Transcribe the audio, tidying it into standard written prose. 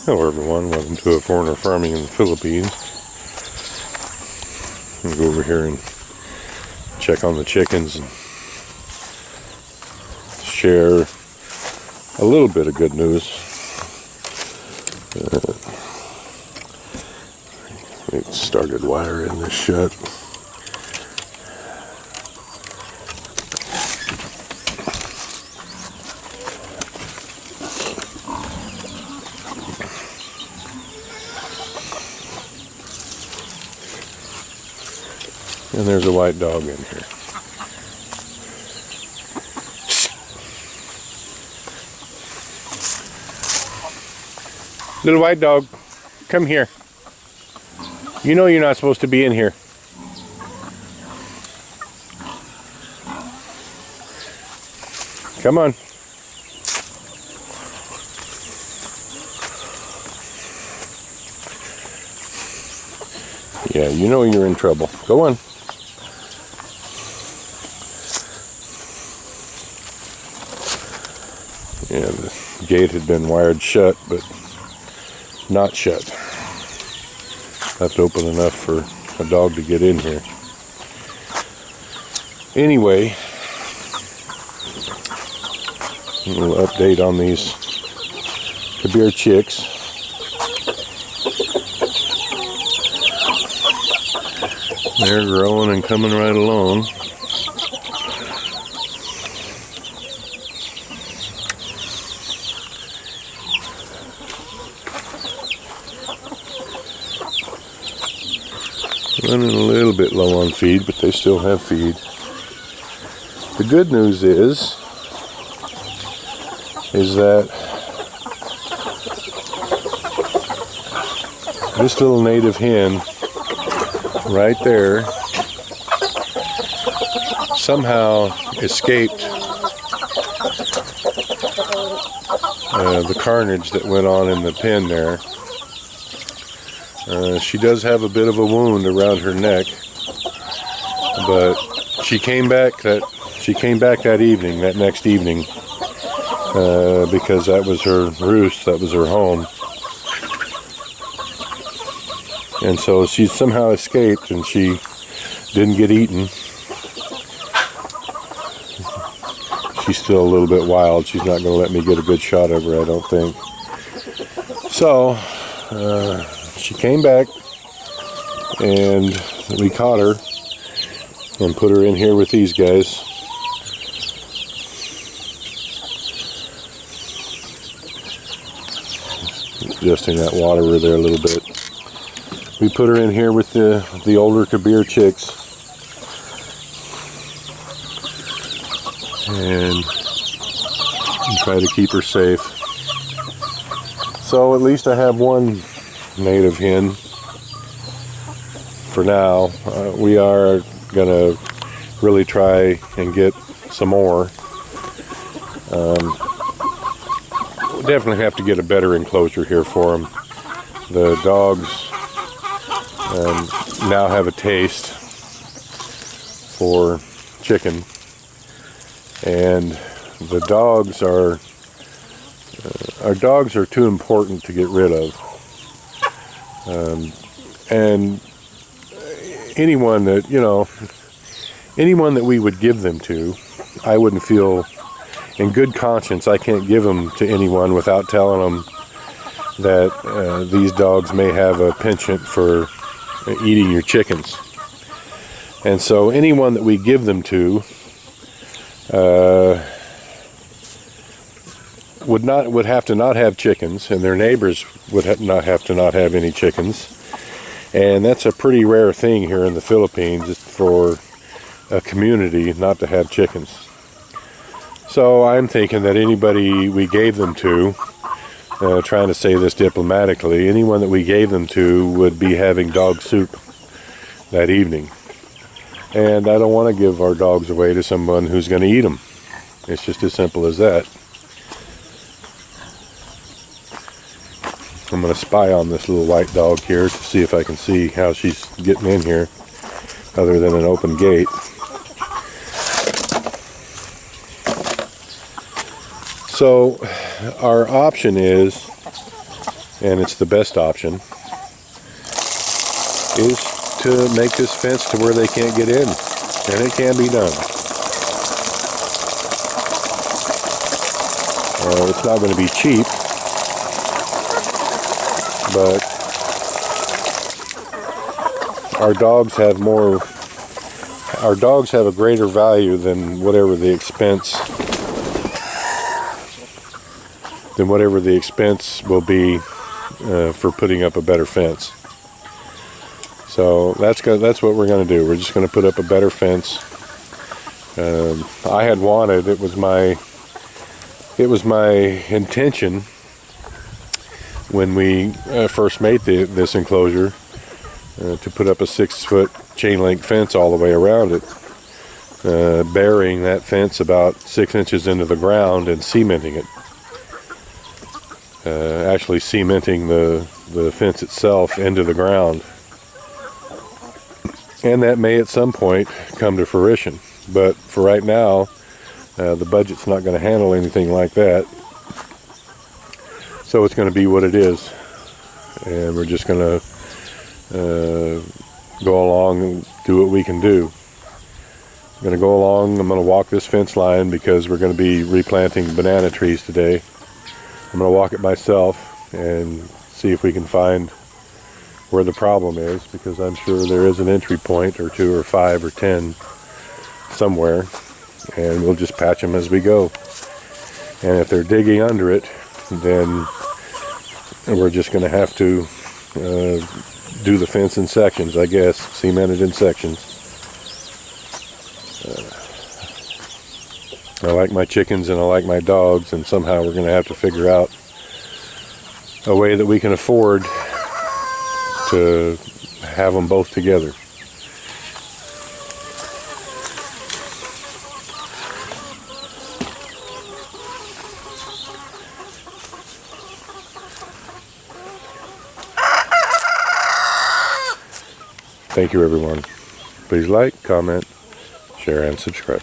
Hello everyone, welcome to A Foreigner Farming in the Philippines. I'm going to go over here and check on the chickens and share a little bit of good news. It started wiring this shut. And there's a white dog in here. Little white dog, come here. You know you're not supposed to be in here. Come on. Yeah, you know you're in trouble. Go on. Yeah, the gate had been wired shut, but not shut. Left open enough for a dog to get in here. Anyway, a little update on these Kabir chicks. They're growing and coming right along. Running a little bit low on feed, but they still have feed. The good news is that this little native hen right there somehow escaped the carnage that went on in the pen there. She does have a bit of a wound around her neck, but she came back that evening, that next evening, because that was her roost, that was her home. And so she somehow escaped, and she didn't get eaten. She's still a little bit wild. She's not going to let me get a good shot of her, I don't think. So she came back, and we caught her and put her in here with these guys. Adjusting that water over there a little bit. We put her in here with the older Kabir chicks, and try to keep her safe. So at least I have one native hen for now. We are gonna really try and get some more. We'll definitely have to get a better enclosure here for them. The dogs now have a taste for chicken, and the dogs are our dogs are too important to get rid of. And anyone that we would give them to, I wouldn't feel in good conscience I can't give them to anyone without telling them that these dogs may have a penchant for eating your chickens. And so anyone that we give them to would have to not have chickens, and their neighbors would not have any chickens. And that's a pretty rare thing here in the Philippines for a community not to have chickens. So I'm thinking that anybody we gave them to, trying to say this diplomatically, anyone that we gave them to would be having dog soup that evening. And I don't want to give our dogs away to someone who's going to eat them. It's just as simple as that. I'm going to spy on this little white dog here to see if I can see how she's getting in here other than an open gate. So our option is and it's the best option, is to make this fence to where they can't get in, and it can be done. It's not going to be cheap, but our dogs have a greater value than whatever the expense will be for putting up a better fence. So that's what we're going to do. We're just going to put up a better fence. I had wanted, it was my intention when we first made this enclosure to put up a 6-foot chain link fence all the way around it, burying that fence about 6 inches into the ground and cementing it. Actually cementing the fence itself into the ground. And that may at some point come to fruition. But for right now, the budget's not going to handle anything like that. So it's going to be what it is. And we're just going to go along and do what we can do. I'm going to go along, I'm going to walk this fence line because we're going to be replanting banana trees today. I'm going to walk it myself and see if we can find where the problem is, because I'm sure there is an entry point or 2 or 5 or 10 somewhere, and we'll just patch them as we go. And if they're digging under it, then we're just going to have to do the fence in sections, I guess, cement it in sections. I like my chickens and I like my dogs, and somehow we're going to have to figure out a way that we can afford to have them both together. Thank you, everyone. Please like, comment, share, and subscribe.